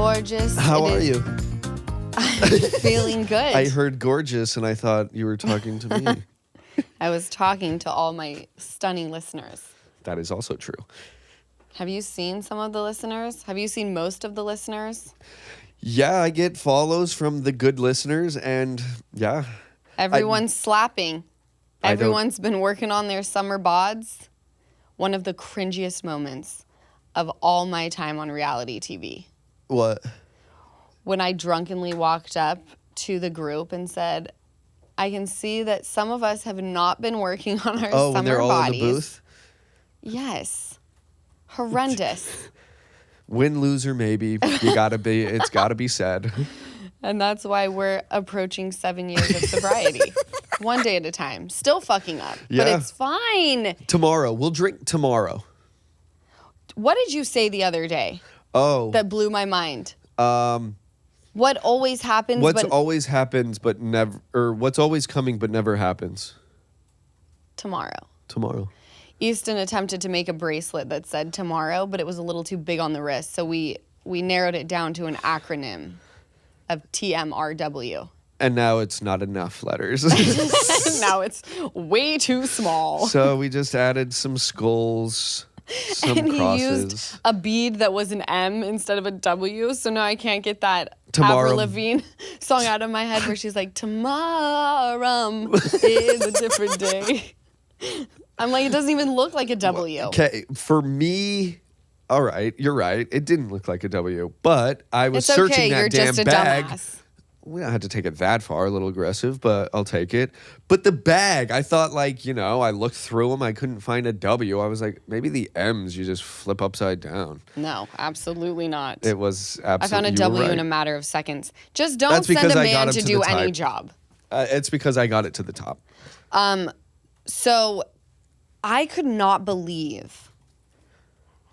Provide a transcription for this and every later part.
gorgeous. How are you? I'm feeling good. I heard gorgeous and I thought you were talking to me. I was talking to all my stunning listeners. That is also true. Have you seen some of the listeners? Have you seen most of the listeners? Yeah, I get follows from the good listeners and yeah. Everyone's slapping. Everyone's been working on their summer bods. One of the cringiest moments of all my time on reality TV. What? When I drunkenly walked up to the group and said, I can see that some of us have not been working on our summer bodies. Oh, when they're all in the booth? Yes. Horrendous. Win, loser, maybe. It's gotta be said. And that's why we're approaching 7 years of sobriety. One day at a time. Still fucking up. Yeah. But it's fine. Tomorrow. We'll drink tomorrow. What did you say the other day? Oh. That blew my mind. What always happens always happens but never, or what's always coming but never happens? Tomorrow. Easton attempted to make a bracelet that said tomorrow, but it was a little too big on the wrist. So we narrowed it down to an acronym of TMRW. And now it's not enough letters. Now it's way too small. So we just added some skulls, some and crosses. He used a bead that was an M instead of a W. So now I can't get that Tomorrow. Avril Lavigne song out of my head where she's like, tomorrow is a different day. I'm like, it doesn't even look like a W. Okay, for me, all right, you're right. It didn't look like a W, but I was It's okay, searching that you're damn just a bag. dumbass. We don't have to take it that far, a little aggressive, but I'll take it. But the bag, I thought I looked through them. I couldn't find a W. I was like, maybe the M's you just flip upside down. No, absolutely not. It was absolutely. I found a W in a matter of seconds. Just don't That's send because a I got man him to to do the any type. job. It's because I got it to the top. So I could not believe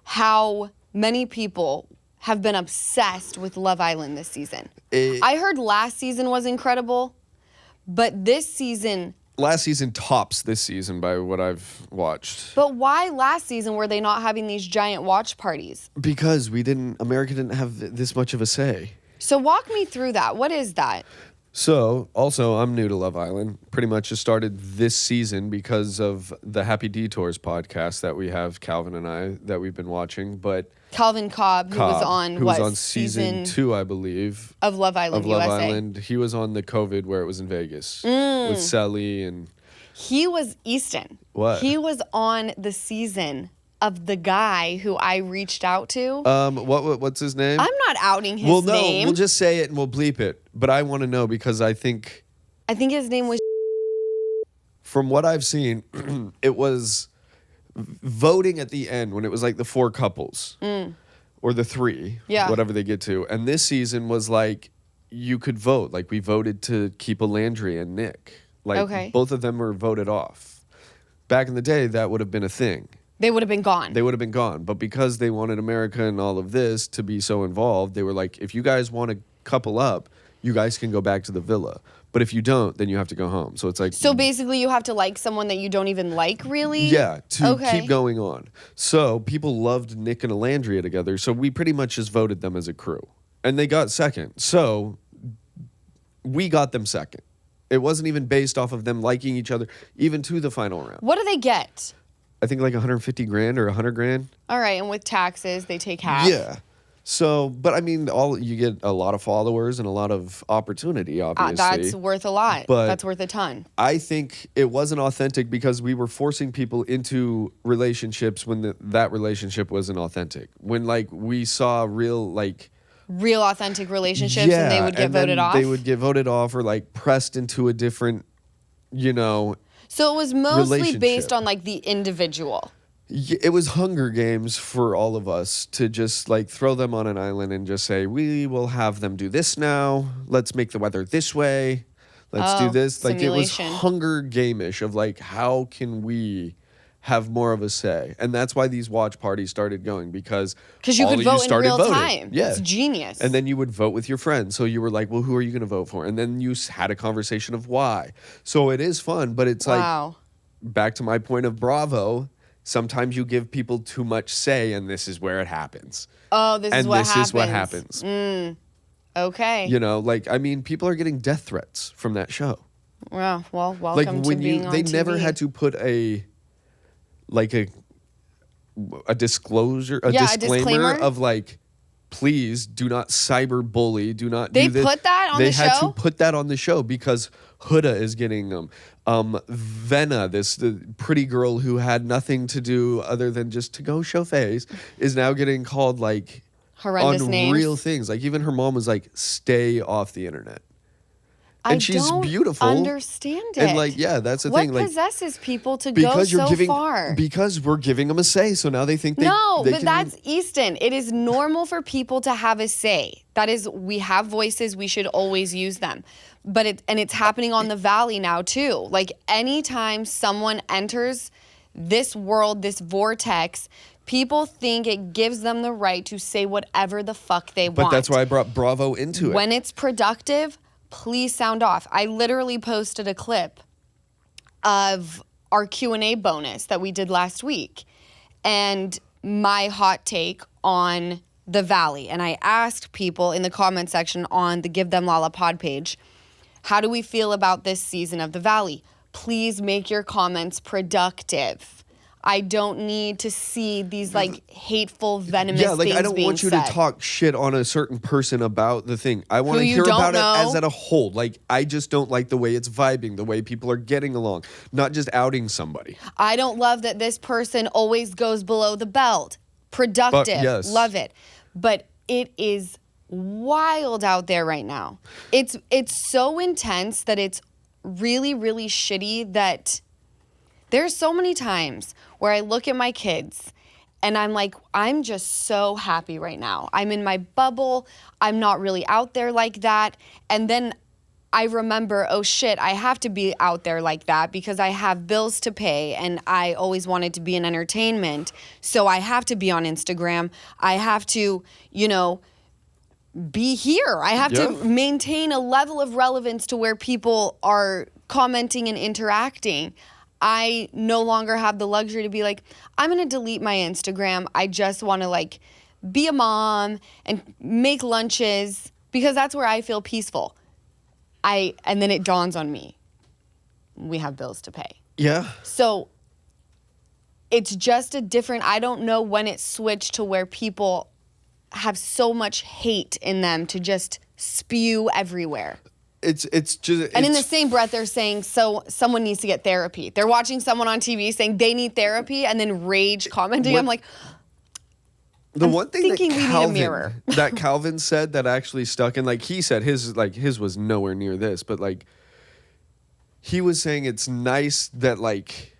how many people have been obsessed with Love Island this season. I heard last season was incredible, but this season... Last season tops this season by what I've watched. But why last season were they not having these giant watch parties? Because America didn't have this much of a say. So walk me through that. What is that? So, also, I'm new to Love Island. Pretty much just started this season because of the Happy Detours podcast that we have, Calvin and I, that we've been watching. But Calvin Cobb, who was on season 2, I believe. Of Love Island, USA. He was on the COVID where it was in Vegas with Selly and... He was Easton. What? He was on the season of the guy who I reached out to. What's his name? I'm not outing his name. Well, no, we'll just say it and we'll bleep it. But I want to know because I think his name was... From what I've seen, it was voting at the end when it was like the 4 couples. Or the 3. Yeah. Whatever they get to. And this season was like, you could vote. Like, we voted to keep Landry and Nick. Like, okay. Both of them were voted off. Back in the day, that would have been a thing. They would have been gone. But because they wanted America and all of this to be so involved, they were like, if you guys want to couple up, you guys can go back to the villa. But if you don't, then you have to go home. So it's like... So basically you have to like someone that you don't even like, really? Yeah, to keep going on. So people loved Nick and Alandria together. So we pretty much just voted them as a crew. And they got second. So we got them second. It wasn't even based off of them liking each other, even to the final round. What do they get? I think like $150,000 or $100,000. All right, and with taxes, they take half. Yeah. So, but I mean, you get a lot of followers and a lot of opportunity, obviously. That's worth a lot. But that's worth a ton. I think it wasn't authentic because we were forcing people into relationships when that relationship wasn't authentic. When we saw real authentic relationships, and they would get voted off. They would get voted off or pressed into a different, So it was mostly based on the individual. It was Hunger Games for all of us to just throw them on an island and just say, we will have them do this now. Let's make the weather this way. Let's do this. Simulation. It was Hunger Game-ish of how can we have more of a say? And that's why these watch parties started going because you could vote in real time. Yeah. It's genius. And then you would vote with your friends. So you were like, well, who are you going to vote for? And then you had a conversation of why. So it is fun, but it's back to my point of Bravo. sometimes you give people too much say, and this is where it happens. Oh, this is what happens. Okay. You know, like, I mean, people are getting death threats from that show. Well, welcome to being on they TV. never had to put a disclosure, a disclaimer of like, please do not cyberbully, do not do this. They put that on the show? They had to put that on the show because Huda is getting them. Venna, the pretty girl who had nothing to do other than just to go show face, is now getting called like horrendous names. Real things. Like even her mom was like, stay off the internet. And she's don't beautiful. Understand it. And like, yeah, that's the thing. What possesses people to go so far? Because we're giving them a say, so now they think they but that's Easton. It is normal for people to have a say. That is, we have voices. We should always use them. But it's happening on the Valley now too. Like anytime someone enters this world, this vortex, people think it gives them the right to say whatever the fuck they want. But that's why I brought Bravo into it. When it's productive, please sound off. I literally posted a clip of our Q&A bonus that we did last week and my hot take on the Valley. And I asked people in the comment section on the Give Them Lala pod page, how do we feel about this season of the Valley? Please make your comments productive. I don't need to see these like hateful, venomous things being said. Yeah, like I don't want you to talk shit on a certain person about the thing. I want to hear about it as a whole. Like I just don't like the way it's vibing, the way people are getting along, not just outing somebody. I don't love that this person always goes below the belt. Productive, yes. Love it. But it is wild out there right now. It's so intense that it's really, really shitty that there's so many times where I look at my kids and I'm like, I'm just so happy right now. I'm in my bubble. I'm not really out there like that. And then I remember, oh shit, I have to be out there like that because I have bills to pay and I always wanted to be in entertainment. So I have to be on Instagram. I have to, be here. I have to maintain a level of relevance to where people are commenting and interacting. I no longer have the luxury to be like, I'm going to delete my Instagram. I just want to like be a mom and make lunches because that's where I feel peaceful. And then it dawns on me, we have bills to pay. Yeah. So it's just a different, I don't know when it switched to where people have so much hate in them to just spew everywhere. It's just... And in the same breath, they're saying, so someone needs to get therapy. They're watching someone on TV saying they need therapy and then rage commenting. I'm like, one thing we need a mirror. that Calvin said that actually stuck, and like he said his was nowhere near this, but like he was saying it's nice that like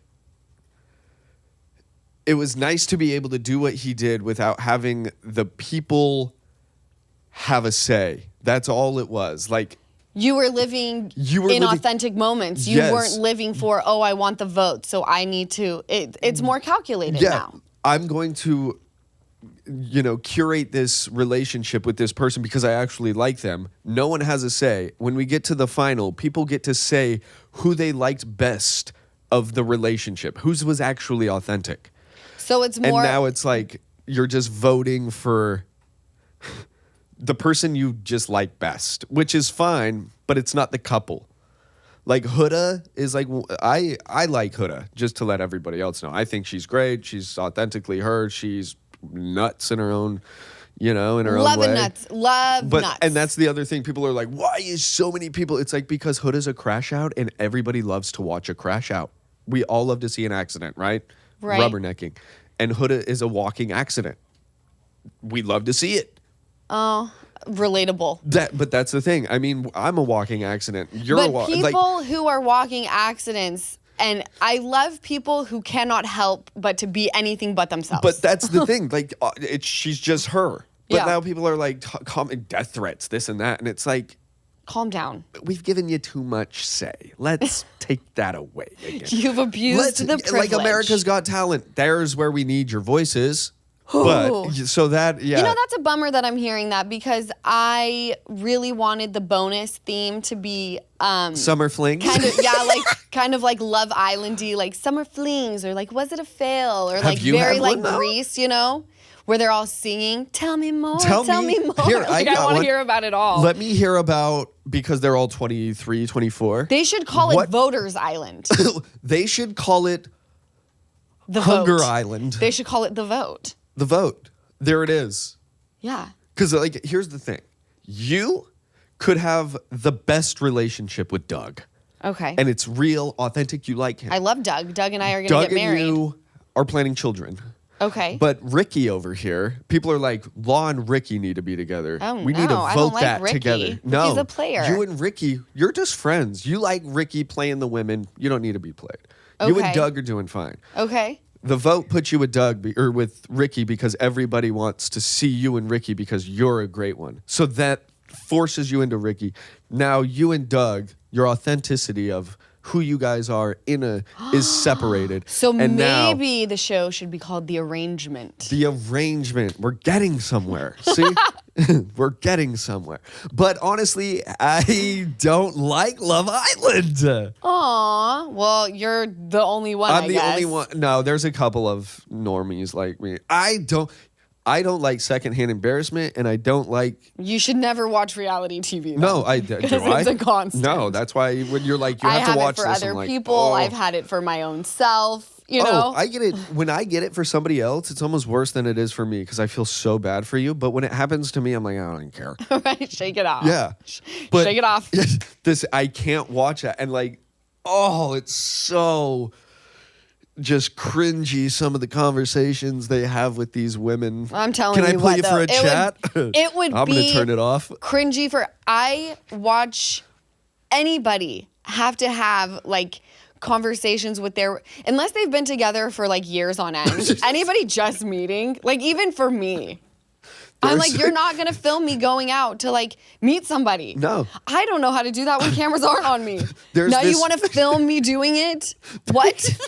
it was nice to be able to do what he did without having the people have a say. That's all it was. Like you were living in authentic moments. You weren't living for, I want the vote, so I need to. It's more calculated now. I'm going to, curate this relationship with this person because I actually like them. No one has a say. When we get to the final, people get to say who they liked best of the relationship, whose was actually authentic. So it's more. And now it's like you're just voting for the person you just like best, which is fine, but it's not the couple. Like Huda is like, I like Huda, just to let everybody else know. I think she's great. She's authentically her. She's nuts in her own, in her own way. Love nuts. And that's the other thing. People are like, why is so many people? It's like because Huda's a crash out and everybody loves to watch a crash out. We all love to see an accident, right? Right. Rubbernecking. And Huda is a walking accident. We love to see it. Oh, relatable. But that's the thing. I mean, I'm a walking accident. People who are walking accidents, and I love people who cannot help but to be anything but themselves. But that's the thing. Like, she's just her. But now people are like, death threats, this and that. And it's like, calm down. We've given you too much say. Let's take that away again. You've abused the privilege. Like America's Got Talent. There's where we need your voices. But so that, yeah. You know, that's a bummer that I'm hearing that because I really wanted the bonus theme to be Summer Flings? kind of like Love Island-y, like Summer Flings, or like Was It a Fail? Or Have like you very had like one, though? Grease, you know? Where they're all singing, tell me more, Tell me me. more. Here, Like, I I got want to one. hear about it all. Let me hear about, because they're all 23, 24. They should call it Voters Island. They should call it The Hunger Vote. Island. They should call it The Vote. The Vote. There it is. Yeah. Because, like, here's the thing. You could have the best relationship with Doug. Okay. And it's real, authentic. You like him. I love Doug. Doug and I are going to Doug get married. and you are planning children. Okay. But Ricky over here, people are like, Law and Ricky need to be together. Oh, we need to no, I vote don't like that Ricky. together. No, Ricky's a player. You and Ricky, you're just friends. You like Ricky playing the women. You don't need to be played. You and Okay. Doug are doing fine. Okay. The vote puts you with or with Ricky because everybody wants to see you and Ricky because you're a great one. So that forces you into Ricky. Now you and Doug, your authenticity of who you guys are is separated. So and maybe the show should be called The Arrangement. The Arrangement. We're getting somewhere. See? We're getting somewhere. But honestly, I don't like Love Island. Aw, well, you're the only one, I'm I the guess. only one. No, there's a couple of normies like me. I don't like secondhand embarrassment, and I don't like. You should never watch reality TV. No, I do. I? It's a constant. No, that's why when you're like, you I have to watch it for this. other I'm like, people. oh. I've had it for my own self. You know. I get it. When I get it for somebody else, it's almost worse than it is for me because I feel so bad for you. But when it happens to me, I'm like, I don't even care. Right? Shake it off. Yeah. Shake it off. I can't watch it. And like, it's so just cringy, some of the conversations they have with these women. I'm telling you Can I play what, you for though, a chat? It would I'm be going to turn it off. Cringy for I watch anybody have to have like conversations with unless they've been together for like years on end. Anybody just meeting, like even for me. I'm like, you're not going to film me going out to like meet somebody. No. I don't know how to do that when cameras aren't on me. There's You want to film me doing it? What?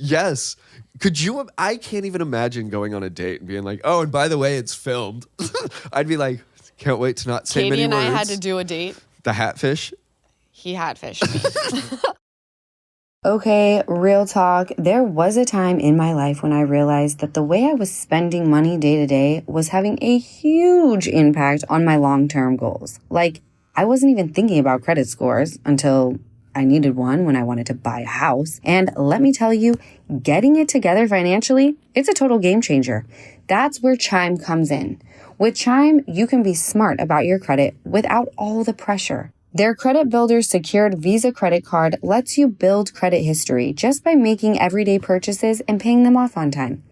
Yes. Could you, I can't even imagine going on a date and being like, oh, and by the way, it's filmed. I'd be like, can't wait to not say Katie many and words. I had to do a date. The Hatfish. He hatfished me. Okay, real talk. There was a time in my life when I realized that the way I was spending money day to day was having a huge impact on my long-term goals. Like, I wasn't even thinking about credit scores until I needed one when I wanted to buy a house. And let me tell you, getting it together financially, it's a total game changer. That's where Chime comes in. With Chime, you can be smart about your credit without all the pressure. Their Credit Builder secured Visa credit card lets you build credit history just by making everyday purchases and paying them off on time.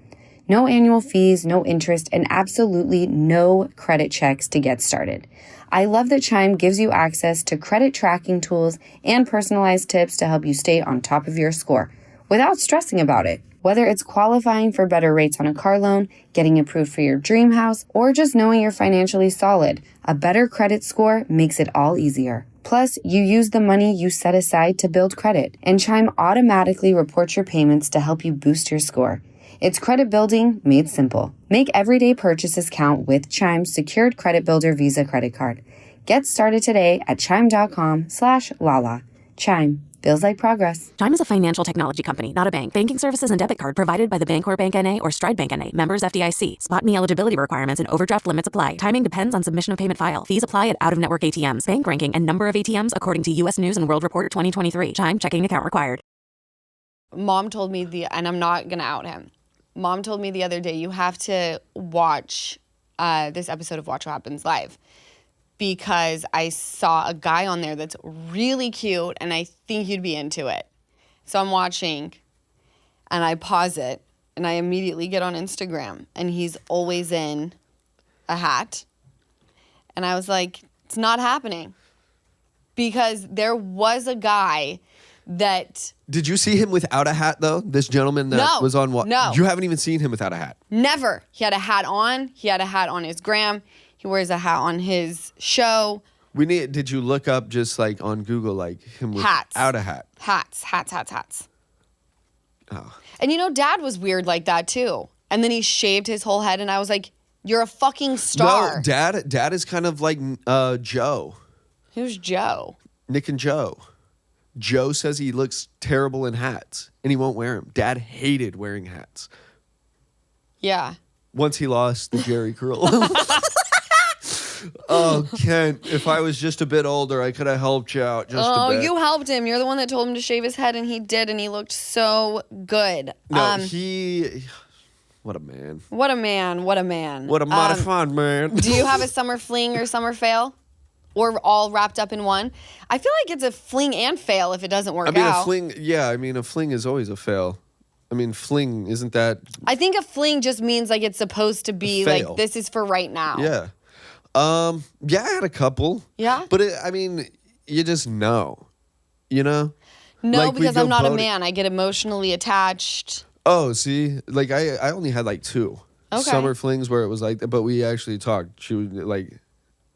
No annual fees, no interest, and absolutely no credit checks to get started. I love that Chime gives you access to credit tracking tools and personalized tips to help you stay on top of your score without stressing about it. Whether it's qualifying for better rates on a car loan, getting approved for your dream house, or just knowing you're financially solid, a better credit score makes it all easier. Plus, you use the money you set aside to build credit, and Chime automatically reports your payments to help you boost your score. It's credit building made simple. Make everyday purchases count with Chime's secured Credit Builder Visa credit card. Get started today at chime.com/Lala. Chime. Feels like progress. Chime is a financial technology company, not a bank. Banking services and debit card provided by the Bancorp Bank N.A. or Stride Bank N.A. Members FDIC. Spot me eligibility requirements and overdraft limits apply. Timing depends on submission of payment file. Fees apply at out-of-network ATMs. Bank ranking and number of ATMs according to U.S. News and World Report 2023. Chime checking account required. Mom told me and I'm not going to out him. Mom told me the other day, you have to watch this episode of Watch What Happens Live. Because I saw a guy on there that's really cute and I think you'd be into it. So I'm watching and I pause it and I immediately get on Instagram and he's always in a hat. And I was like, it's not happening. Because there was a guy that... Did you see him without a hat though? This gentleman that was on what? No. You haven't even seen him without a hat. Never. He had a hat on. He had a hat on his gram. He wears a hat on his show. Did you look up just like on Google, like him Hats. without a hat? Hats. Oh. And you know, Dad was weird like that too. And then he shaved his whole head, and I was like, "You're a fucking star." No, Dad is kind of like Joe. Who's Joe? Nick and Joe. Joe says he looks terrible in hats, and he won't wear them. Dad hated wearing hats. Yeah. Once he lost the Jerry curl. Oh, Kent, if I was just a bit older, I could have helped you out just a bit. You helped him. You're the one that told him to shave his head, and he did, and he looked so good. No, what a man. What a man. What a man. What a mighty fine man. Do you have a summer fling or summer fail? Or all wrapped up in one? I feel like it's a fling and fail if it doesn't work out. a fling is always a fail. I mean, fling, isn't that... I think a fling just means like it's supposed to be fail. like, this is for right now. Yeah. Yeah, I had a couple. Yeah? But you just know, you know? No, Like, because I'm not a man. I get emotionally attached. Oh, see? Like, I only had like 2. Okay. Summer flings where it was like, but we actually talked. She was like...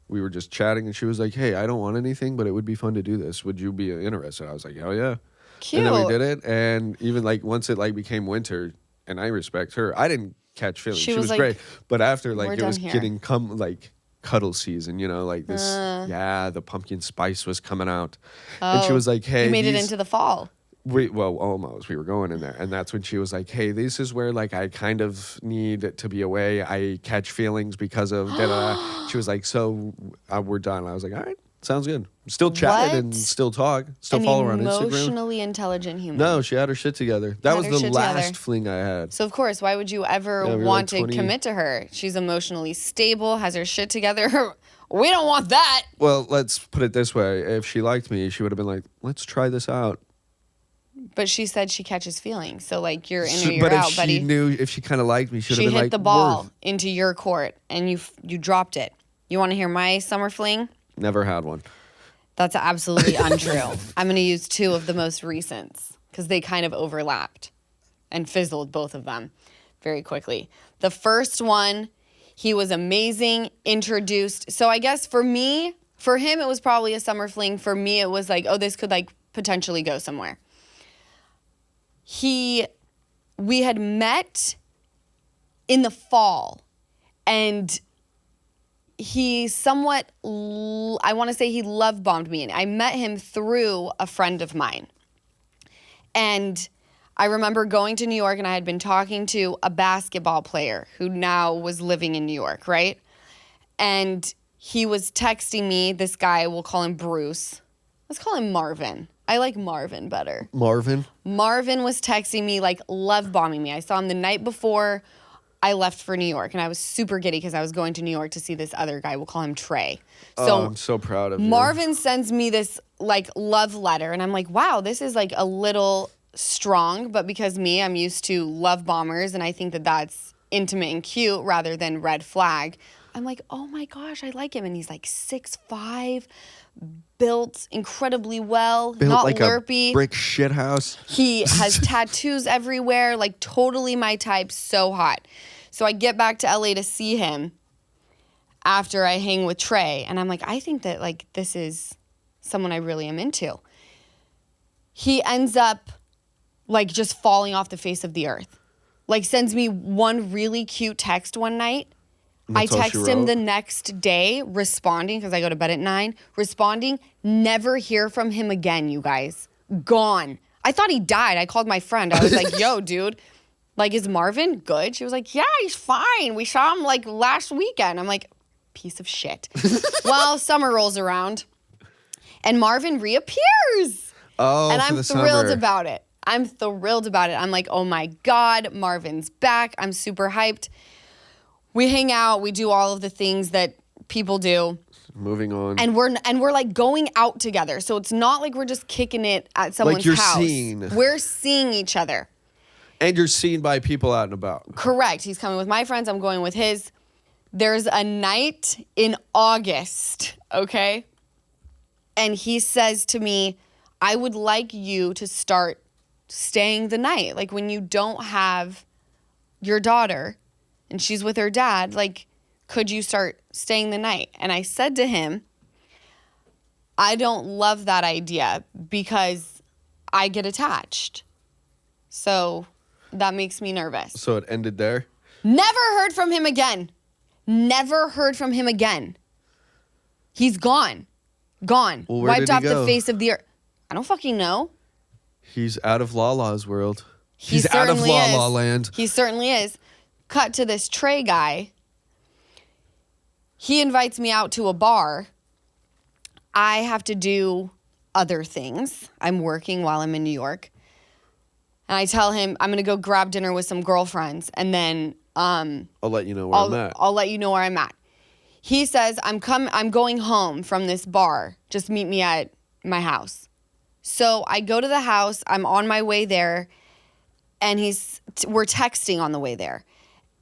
We were just chatting, and she was like, "Hey, I don't want anything, but it would be fun to do this. Would you be interested?" I was like, "Hell yeah!" Cute. And then we did it, and even like once it like became winter, and I respect her. I didn't catch feelings. She was like, great, but after like "We're it was done here." getting cuddle season, you know, like this. The pumpkin spice was coming out, and she was like, "Hey, you made it into the fall." Almost. We were going in there. And that's when she was like, "Hey, this is where like I kind of need to be away. I catch feelings because of da-da." She was like, "So we're done." I was like, "All right, sounds good." Still chatted and still talk. Still follow her on Instagram. Emotionally intelligent human. No, she had her shit together. That was the last fling I had. So of course, why would you ever want to commit to her? She's emotionally stable, has her shit together. We don't want that. Well, let's put it this way. If she liked me, she would have been like, "Let's try this out." But she said she catches feelings. So, like, you're in or you're out, buddy. If she kind of liked me, she would have been like, She hit the ball into your court, and you dropped it. You want to hear my summer fling? Never had one. That's absolutely untrue. I'm going to use 2 of the most recents because they kind of overlapped and fizzled, both of them, very quickly. The first one, he was amazing, introduced. So I guess for him, it was probably a summer fling. For me, it was like, oh, this could, like, potentially go somewhere. We had met in the fall, and he somewhat, I want to say he love bombed me. And I met him through a friend of mine. And I remember going to New York, and I had been talking to a basketball player who now was living in New York, right? And he was texting me, this guy, we'll call him Bruce. Let's call him Marvin. I like Marvin better. Marvin was texting me, like, love bombing me. I saw him the night before I left for New York, and I was super giddy because I was going to New York to see this other guy. We'll call him Trey. So I'm so proud of you. Marvin sends me this, like, love letter, and I'm like, wow, this is, like, a little strong, but because I'm used to love bombers, and I think that that's intimate and cute rather than red flag. I'm like, oh my gosh, I like him. And he's like 6'5", built incredibly well, not like lurpy. A brick shit house. He has tattoos everywhere, like totally my type, so hot. So I get back to LA to see him after I hang with Trey, and I'm like, I think that like this is someone I really am into. He ends up like just falling off the face of the earth. Like sends me one really cute text one night. I text him the next day, responding, because I go to bed at 9, responding, never hear from him again, you guys. Gone. I thought he died. I called my friend. I was like, yo, dude, like, is Marvin good? She was like, yeah, he's fine. We saw him, like, last weekend. I'm like, piece of shit. Well, summer rolls around, and Marvin reappears. Oh, and for I'm the thrilled summer. about it. I'm thrilled about it. I'm like, oh, my God, Marvin's back. I'm super hyped. We hang out, we do all of the things that people do. Moving on. And we're like going out together. So it's not like we're just kicking it at someone's you're house. seen. We're seeing each other. And you're seen by people out and about. Correct. He's coming with my friends, I'm going with his. There's a night in August, okay? And he says to me, I would like you to start staying the night. Like when you don't have your daughter and she's with her dad, like, could you start staying the night? And I said to him, I don't love that idea because I get attached. So that makes me nervous. So it ended there? Never heard from him again. Never heard from him again. He's gone. Gone. Well, where Wiped did he off go? the face of the earth. I don't fucking know. He's out of Lala's world. He He's out of certainly La La is. Land. He certainly is. Cut to this Trey guy. He invites me out to a bar. I have to do other things. I'm working while I'm in New York. And I tell him I'm going to go grab dinner with some girlfriends. And then I'll let you know where I'm at. I'll let you know where I'm at. He says, I'm going home from this bar. Just meet me at my house. So I go to the house. I'm on my way there. And we're texting on the way there.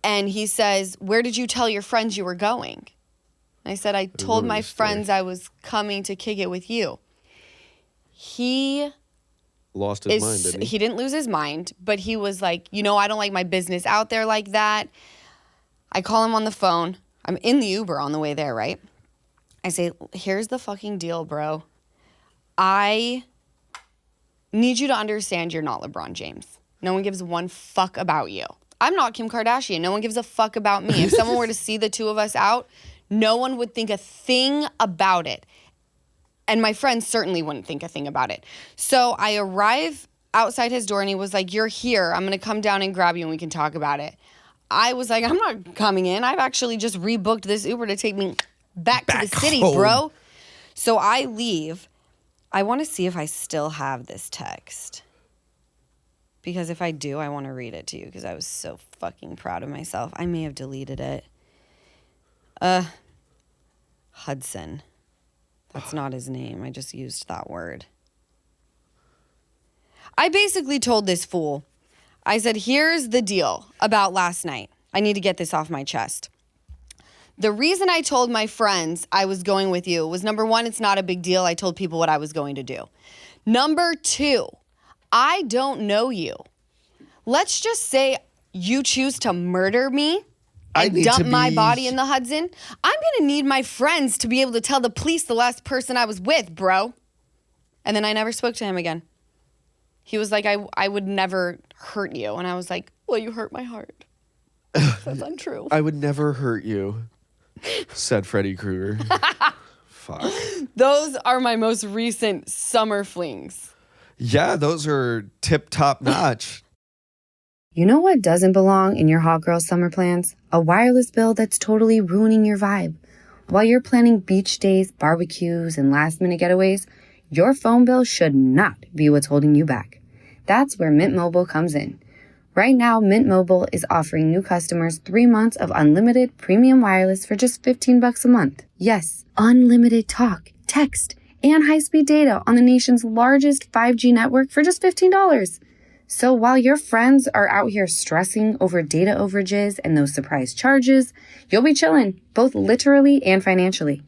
And he says, where did you tell your friends you were going? And I said, I told my friends I was coming to kick it with you. He lost his mind, didn't he? He didn't lose his mind, but he was like, I don't like my business out there like that. I call him on the phone. I'm in the Uber on the way there, right? I say, here's the fucking deal, bro. I need you to understand you're not LeBron James. No one gives one fuck about you. I'm not Kim Kardashian. No one gives a fuck about me. If someone were to see the two of us out, no one would think a thing about it. And my friends certainly wouldn't think a thing about it. So I arrive outside his door and he was like, you're here. I'm going to come down and grab you and we can talk about it. I was like, I'm not coming in. I've actually just rebooked this Uber to take me back to the city, home. bro. So I leave. I want to see if I still have this text. Because if I do, I want to read it to you because I was so fucking proud of myself. I may have deleted it. Hudson. That's not his name. I just used that word. I basically told this fool, I said, here's the deal about last night. I need to get this off my chest. The reason I told my friends I was going with you was, number one, it's not a big deal. I told people what I was going to do. Number two, I don't know you. Let's just say you choose to murder me and dump my body in the Hudson. I'm going to need my friends to be able to tell the police the last person I was with, bro. And then I never spoke to him again. He was like, I would never hurt you. And I was like, well, you hurt my heart. That's untrue. I would never hurt you, said Freddy Krueger. Fuck. Those are my most recent summer flings. Yeah, those are tip-top notch. You know what doesn't belong in your hot girl summer plans? A wireless bill that's totally ruining your vibe. While you're planning beach days, barbecues, and last-minute getaways, your phone bill should not be what's holding you back. That's where Mint Mobile comes in. Right now, Mint Mobile is offering new customers 3 months of unlimited premium wireless for just $15 a month. Yes, unlimited talk, text, and high-speed data on the nation's largest 5G network for just $15. So while your friends are out here stressing over data overages and those surprise charges, you'll be chilling, both literally and financially.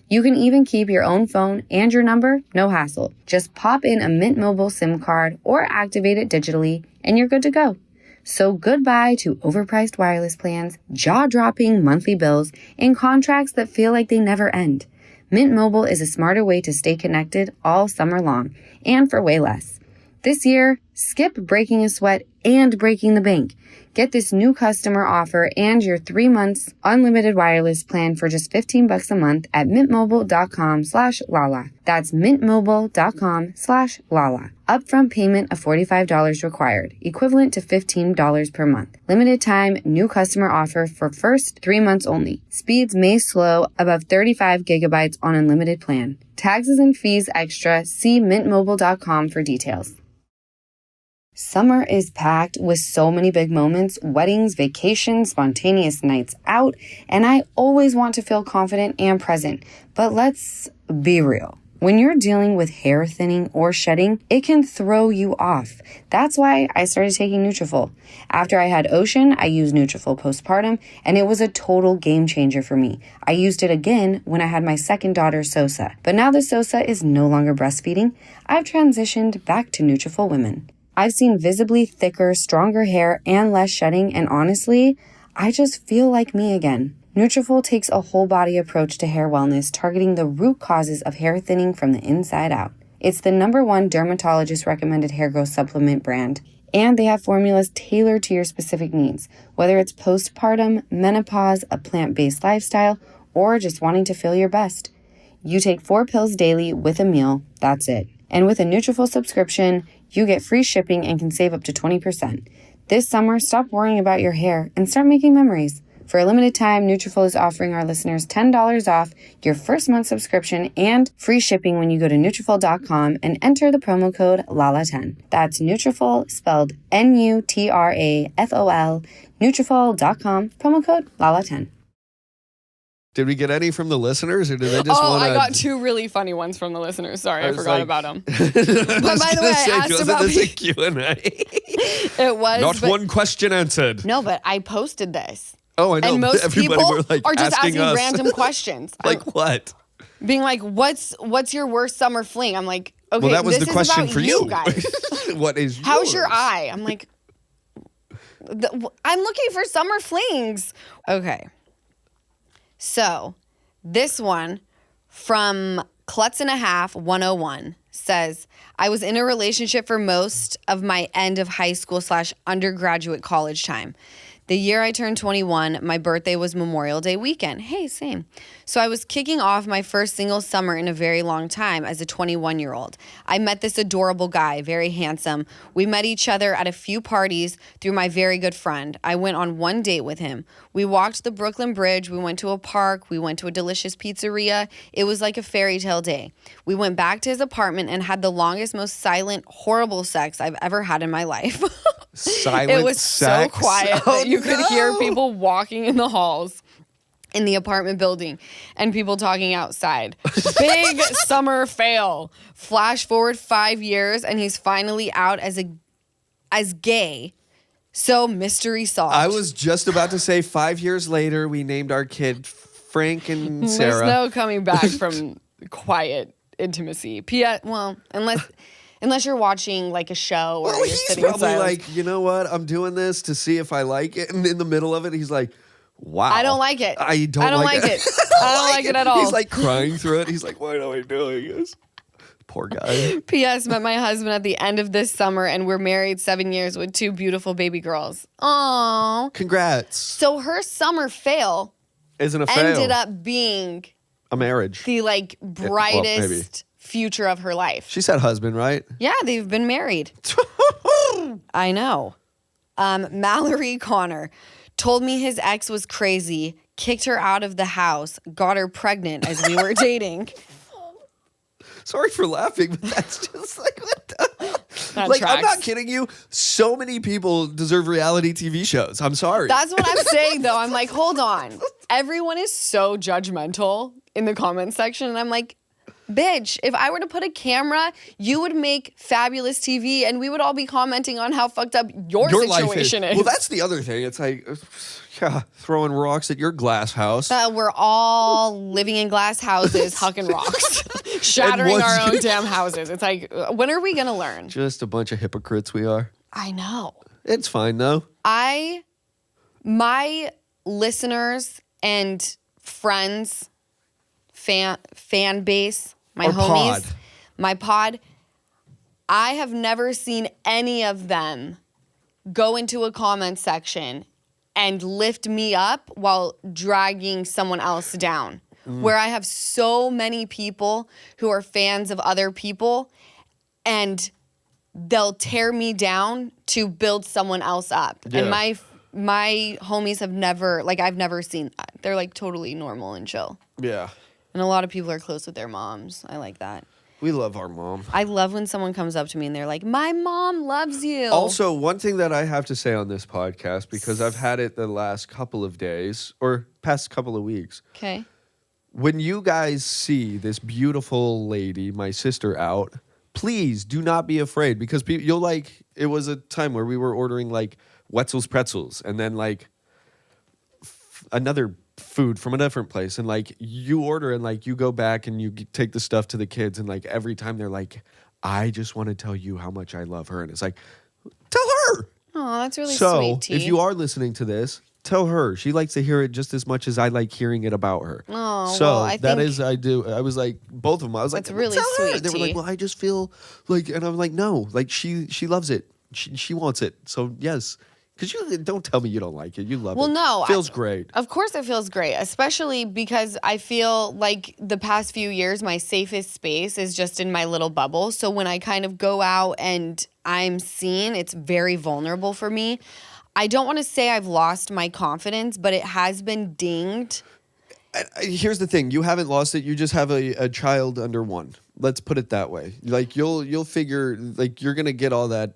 You can even keep your own phone and your number, no hassle. Just pop in a Mint Mobile SIM card or activate it digitally, and you're good to go. So goodbye to overpriced wireless plans, jaw-dropping monthly bills, and contracts that feel like they never end. Mint Mobile is a smarter way to stay connected all summer long, and for way less. This year, skip breaking a sweat and breaking the bank. Get this new customer offer and your 3 months unlimited wireless plan for just $15 a month at mintmobile.com/Lala. That's mintmobile.com/Lala. Upfront payment of $45 required, equivalent to $15 per month. Limited time, new customer offer for first 3 months only. Speeds may slow above 35 gigabytes on unlimited plan. Taxes and fees extra. See mintmobile.com for details. Summer is packed with so many big moments, weddings, vacations, spontaneous nights out, and I always want to feel confident and present. But let's be real. When you're dealing with hair thinning or shedding, it can throw you off. That's why I started taking Nutrafol. After I had Ocean, I used Nutrafol postpartum, and it was a total game changer for me. I used it again when I had my second daughter, Sosa. But now that Sosa is no longer breastfeeding, I've transitioned back to Nutrafol Women. I've seen visibly thicker, stronger hair and less shedding, and honestly, I just feel like me again. Nutrafol takes a whole body approach to hair wellness, targeting the root causes of hair thinning from the inside out. It's the #1 dermatologist recommended hair growth supplement brand. And they have formulas tailored to your specific needs, whether it's postpartum, menopause, a plant-based lifestyle, or just wanting to feel your best. You take 4 pills daily with a meal, that's it. And with a Nutrafol subscription, you get free shipping and can save up to 20%. This summer, stop worrying about your hair and start making memories. For a limited time, Nutrafol is offering our listeners $10 off your first month subscription and free shipping when you go to Nutrafol.com and enter the promo code LALA10. That's Nutrafol, spelled Nutrafol, Nutrafol.com, promo code LALA10. Did we get any from the listeners, or did they just want to... I got 2 really funny ones from the listeners. Sorry, I forgot about them. But by the way, I asked about... This a Q&A? It was. Not one question answered. No, but I posted this. Oh, I know. And most Everybody people were, like, are just asking us. random questions. Like what? Being like, what's your worst summer fling? I'm like, okay, well, that was this the is question about for you guys. What is yours? How's your eye? I'm like, I'm looking for summer flings. Okay. So, this one from Klutz and a Half 101 says, I was in a relationship for most of my end of high school / undergraduate college time. The year I turned 21, my birthday was Memorial Day weekend. Hey, same. So I was kicking off my first single summer in a very long time as a 21-year-old. I met this adorable guy, very handsome. We met each other at a few parties through my very good friend. I went on one date with him. We walked the Brooklyn Bridge. We went to a park. We went to a delicious pizzeria. It was like a fairy tale day. We went back to his apartment and had the longest, most silent, horrible sex I've ever had in my life. Silent It was sex? so quiet that you could hear people walking in the halls in the apartment building and people talking outside. Big summer fail. Flash forward 5 years and he's finally out as gay. So mystery solved. I was just about to say 5 years later, we named our kid Frank and Sarah. There's no coming back from quiet intimacy. Well, unless you're watching like a show or you're he's sitting in probably silence. like, you know what? I'm doing this to see if I like it. And in the middle of it, he's like, wow. I don't like it. I don't like it. I don't like it at all. He's like crying through it. He's like, what am I doing this? Poor guy. P.S. Met my husband at the end of this summer and we're married 7 years with 2 beautiful baby girls. Aww. Congrats. So her summer fail Isn't a fail. ended up being a marriage. the like brightest maybe. future of her life. She said husband, right? Yeah, they've been married. I know. Mallory Connor told me his ex was crazy, kicked her out of the house, got her pregnant as we were dating. Sorry for laughing, but that's just like, what the... That like, tracks. I'm not kidding you. So many people deserve reality TV shows. I'm sorry. That's what I'm saying, though. I'm like, hold on. Everyone is so judgmental in the comment section. And I'm like, bitch, if I were to put a camera, you would make fabulous TV and we would all be commenting on how fucked up your situation is. Well, that's the other thing. It's like, yeah, throwing rocks at your glass house. We're all living in glass houses, hucking rocks, shattering our own damn houses. It's like, when are we going to learn? Just a bunch of hypocrites we are. I know. It's fine, though. My listeners and friends, fan base, my Our homies, pod. my pod, I have never seen any of them go into a comment section and lift me up while dragging someone else down. Where I have so many people who are fans of other people and they'll tear me down to build someone else up. Yeah. And my homies have never, like, I've never seen that. They're like totally normal and chill. Yeah. And a lot of people are close with their moms. I like that. We love our mom. I love when someone comes up to me and they're like, my mom loves you. Also, one thing that I have to say on this podcast, because I've had it the last couple of days or past couple of weeks. Okay. When you guys see this beautiful lady, my sister, out, please do not be afraid, because you'll like, it was a time where we were ordering like Wetzel's pretzels and then like another food from a different place, and like you order and like you go back and you take the stuff to the kids, and like every time they're like, I just want to tell you how much I love her, and it's like, tell her. Oh, that's really So sweet, T. if you are listening to this, Tell her. She likes to hear it just as much as I like hearing it about her. Oh, so well, I that think is, I do. I was like, both of them. I was like, that's really tell her. sweet, They were like, T. well, I just feel like, and I'm like, no, like she loves it. She wants it. So yes, because you don't tell me you don't like it. You love it. Well, no, feels great. Of course it feels great, especially because I feel like the past few years, my safest space is just in my little bubble. So when I kind of go out and I'm seen, it's very vulnerable for me. I don't want to say I've lost my confidence, but it has been dinged. Here's the thing: you haven't lost it. You just have a child under 1. Let's put it that way. Like you'll figure, like you're gonna get all that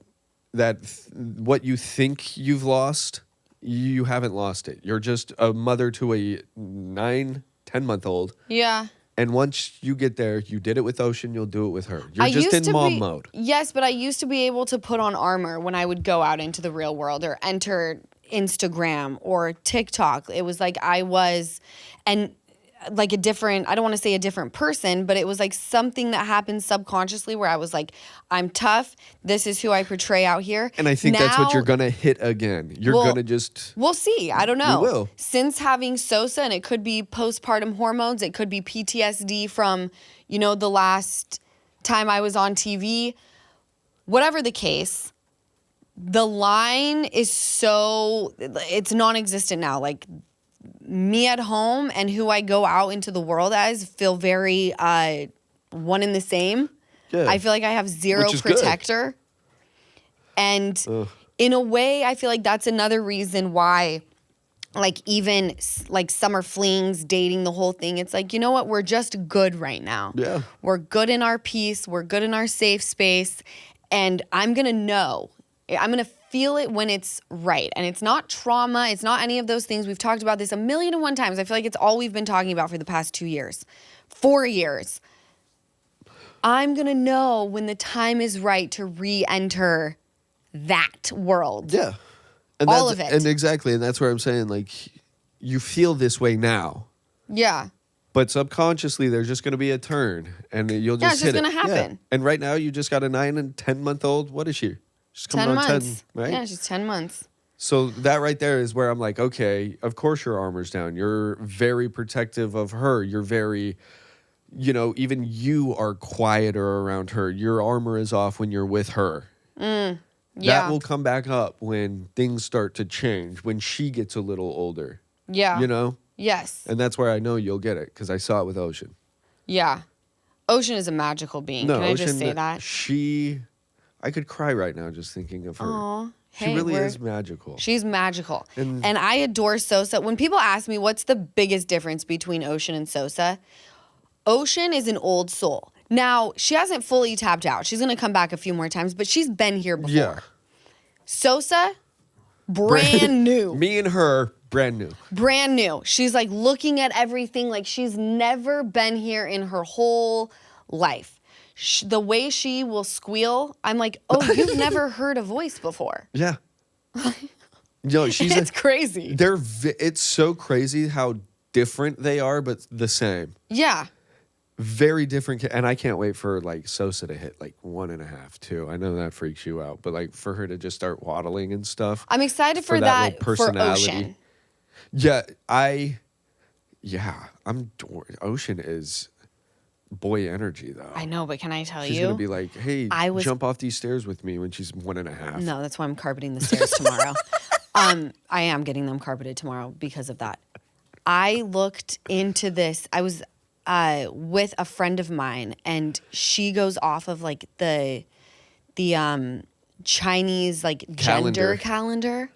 what you think you've lost. You haven't lost it. You're just a mother to a 9, 10-month-old. Yeah. And once you get there, you did it with Ocean, you'll do it with her. You're just in mom mode. Yes, but I used to be able to put on armor when I would go out into the real world or enter Instagram or TikTok. It was like I was, and like a different, I don't want to say a different person, but it was like something that happened subconsciously where I was like, I'm tough. This is who I portray out here. And I think that's what you're going to hit again. You're going to just... We'll see. I don't know. We will. Since having Sosa, and it could be postpartum hormones, it could be PTSD from, you know, the last time I was on TV, whatever the case, the line is so, it's non-existent now. Like, me at home and who I go out into the world as feel very one and the same. Yeah. I feel like I have zero protector. Good. And in a way, I feel like that's another reason why, like, even like summer flings, dating, the whole thing, it's like, you know what? We're just good right now. Yeah. We're good in our peace. We're good in our safe space. And I'm going to know. I'm going to feel it when it's right. And it's not trauma. It's not any of those things. We've talked about this 1,000,001 times. I feel like it's all we've been talking about for the past 2 years, 4 years. I'm going to know when the time is right to re-enter that world. Yeah. And all of it. And exactly. And that's where I'm saying, like, you feel this way now. Yeah. But subconsciously, there's just going to be a turn. And you'll just hit it. Yeah, it's just going to happen. Yeah. And right now, you just got a 9 and 10-month-old. What is she? She's coming 10 on months. 10, right? Yeah, she's 10 months. So that right there is where I'm like, okay, of course your armor's down. You're very protective of her. You're very, you know, even you are quieter around her. Your armor is off when you're with her. Yeah. That will come back up when things start to change, when she gets a little older. Yeah. You know? Yes. And that's where I know you'll get it, because I saw it with Ocean. Yeah. Ocean is a magical being. No, Can I Ocean, just say that? I could cry right now just thinking of her. Aw. She really is magical. She's magical. And I adore Sosa. When people ask me what's the biggest difference between Ocean and Sosa, Ocean is an old soul. Now, she hasn't fully tapped out. She's going to come back a few more times, but she's been here before. Yeah. Sosa, brand new. Me and her, brand new. Brand new. She's like looking at everything like she's never been here in her whole life. The way she will squeal, I'm like, oh, you've never heard a voice before. Yeah. No, it's crazy. It's so crazy how different they are, but the same. Yeah. Very different. And I can't wait for like Sosa to hit like 1.5, 2. I know that freaks you out, but like for her to just start waddling and stuff. I'm excited for that for Ocean. Yeah, Ocean is boy energy though. I know, but can I tell she's you? She's gonna be like, hey, jump off these stairs with me when she's 1.5. No, that's why I'm carpeting the stairs tomorrow. I am getting them carpeted tomorrow because of that. I looked into this. I was with a friend of mine, and she goes off of like the Chinese like gender calendar.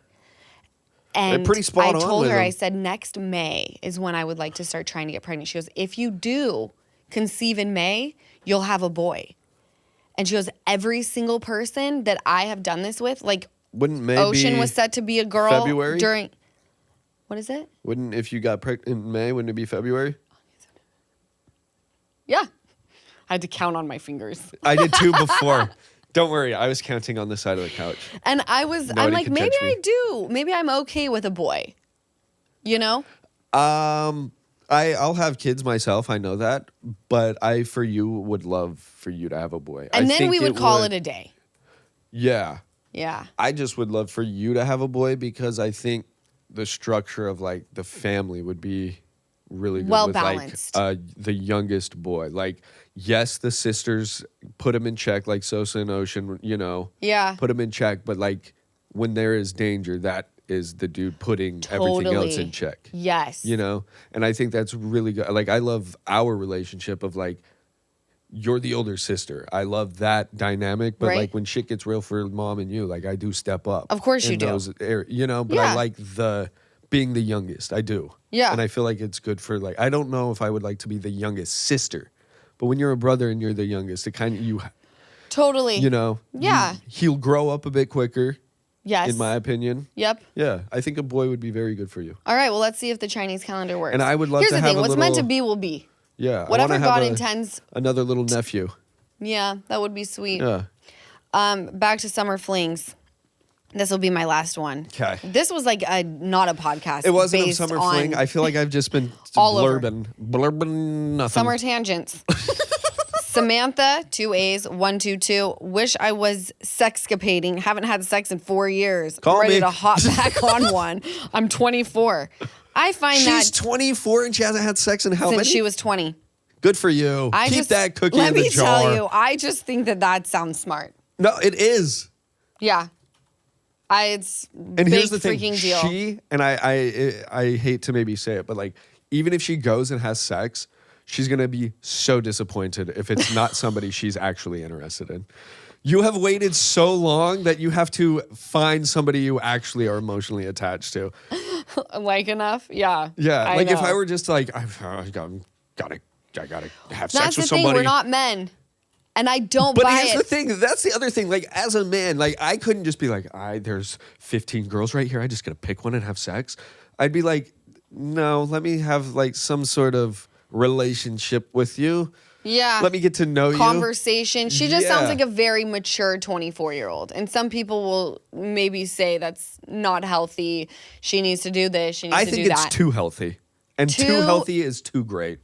And they're pretty spot on. I told her, I said, next May is when I would like to start trying to get pregnant. She goes, if you do conceive in May, you'll have a boy. And she goes, every single person that I have done this with, like Ocean was set to be a girl February? during, what is it? If you got pregnant in May, wouldn't it be February? Yeah. I had to count on my fingers. I did too before. Don't worry, I was counting on the side of the couch. And I'm like, maybe I do. Maybe I'm okay with a boy. You know? I'll have kids myself, I know that. But I, for you, would love for you to have a boy. And then we would call it a day. Yeah. Yeah. I just would love for you to have a boy because I think the structure of like the family would be really good Well with balanced. like the youngest boy. Like, yes, the sisters put him in check, like Sosa and Ocean, you know. Yeah. Put him in check, but like when there is danger, that is the dude putting everything else in check. Yes. You know? And I think that's really good. Like, I love our relationship of like, you're the older sister. I love that dynamic, but Right. like when shit gets real for mom and you, like I do step up. Of course in you do. those you know, but Yeah. I like the being the youngest. I do. Yeah. And I feel like it's good for like, I don't know if I would like to be the youngest sister, but when you're a brother and you're the youngest, it kind of, Totally. you know, Yeah. he'll grow up a bit quicker, Yes. in my opinion. Yep. Yeah. I think a boy would be very good for you. All right. Well, let's see if the Chinese calendar works. And I would love Here's to the have thing. a What's meant to little- be will be. Yeah. Whatever I wanna have God intends. another little nephew. Yeah, that would be sweet. Yeah. Back to summer flings. This will be my last one. 'Kay. This was like not a podcast. It wasn't a based summer on fling. I feel like I've just been All over. blurbing nothing. Summer tangents. Samantha, 2 A's, 122. Wish I was sexcapating. Haven't had sex in 4 years. Call I'm ready me. to hop back on one. I'm 24. I find She's that 24 and she hasn't had sex in how since many? she was 20. Good for you. Keep that cookie in the jar. Let me tell you, I just think that sounds smart. No, it is. Yeah. It's And big here's the thing. freaking deal. She, and I hate to maybe say it, but like, even if she goes and has sex, she's going to be so disappointed if it's not somebody she's actually interested in. You have waited so long that you have to find somebody you actually are emotionally attached to. Like enough? Yeah. Yeah. Like if know. I were just like, I gotta have sex That's the with thing. somebody. We're not men. And I don't But buy here's it. the thing. That's the other thing. Like, as a man, like, I couldn't just be like, there's 15 girls right here. I just gotta pick one and have sex. I'd be like, no, let me have like some sort of relationship with you. Yeah. Let me get to know you. Conversation. She just Yeah. sounds like a very mature 24-year-old. And some people will maybe say that's not healthy. She needs to do this. She needs I to think do it's that. too healthy. And too healthy is too great.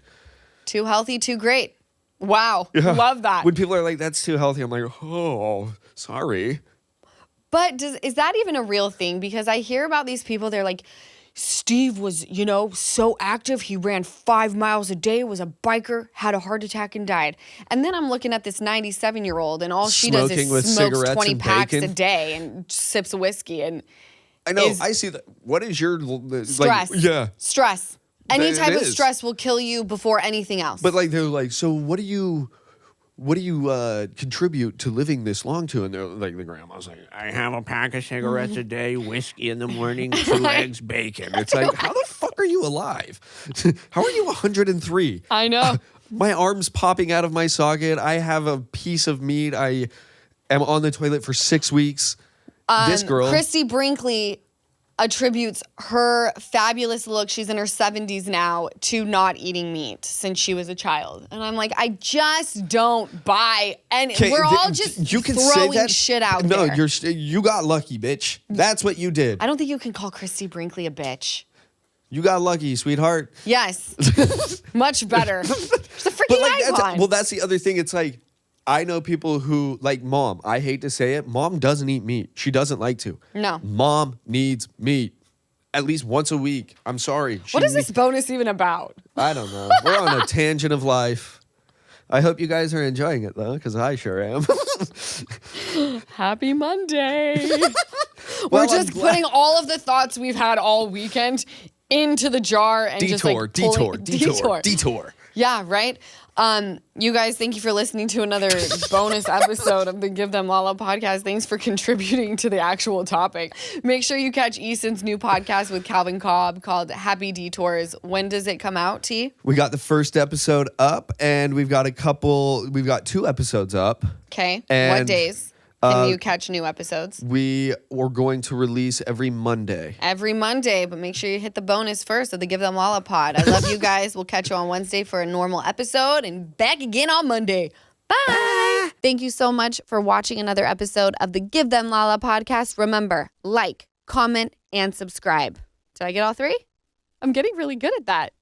Too healthy, too great. Wow. Yeah. Love that. When people are like, that's too healthy, I'm like, oh, sorry. But is that even a real thing? Because I hear about these people, they're like, Steve was, so active. He ran 5 miles a day, was a biker, had a heart attack and died. And then I'm looking at this 97-year-old and all she does Smoking with is smokes cigarettes 20 and packs bacon. a day and sips whiskey and I know. Is- I see that. What is your stress. Like, yeah. Stress. Any It type of is. stress will kill you before anything else. But like they're like, so what do you contribute to living this long to? And they're like, the grandma's like, I have a pack of cigarettes a day, whiskey in the morning, 2 eggs, bacon. It's like, how the fuck are you alive? How are you 103? I know. My arm's popping out of my socket. I have a piece of meat. I am on the toilet for 6 weeks. This girl. Christy Brinkley attributes her fabulous look, she's in her 70s now, to not eating meat since she was a child. And I'm like, I just don't buy any. We're all just you can throwing say that shit out No, there. you got lucky, bitch. That's what you did. I don't think you can call Christy Brinkley a bitch. You got lucky, sweetheart. Yes. Much better. She's a freaking But like, icon. that's the other thing. It's like, I know people who, like mom, I hate to say it, mom doesn't eat meat. She doesn't like to. No. Mom needs meat at least once a week. I'm sorry. What is this bonus even about? I don't know. We're on a tangent of life. I hope you guys are enjoying it, though, because I sure am. Happy Monday. Well, We're I'm just glad- putting all of the thoughts we've had all weekend into the jar and just like Detour. Yeah, right? You guys, thank you for listening to another bonus episode of the Give Them Lala podcast. Thanks for contributing to the actual topic. Make sure you catch Easton's new podcast with Calvin Cobb called Happy Detours. When does it come out, T? We got the first episode up, and we've got 2 episodes up. Okay. What And, days can you catch new episodes? We are going to release every Monday. Every Monday, but make sure you hit the bonus first of the Give Them Lala pod. I love you guys. We'll catch you on Wednesday for a normal episode and back again on Monday. Bye. Thank you so much for watching another episode of the Give Them Lala podcast. Remember, like, comment, and subscribe. Did I get all 3? I'm getting really good at that.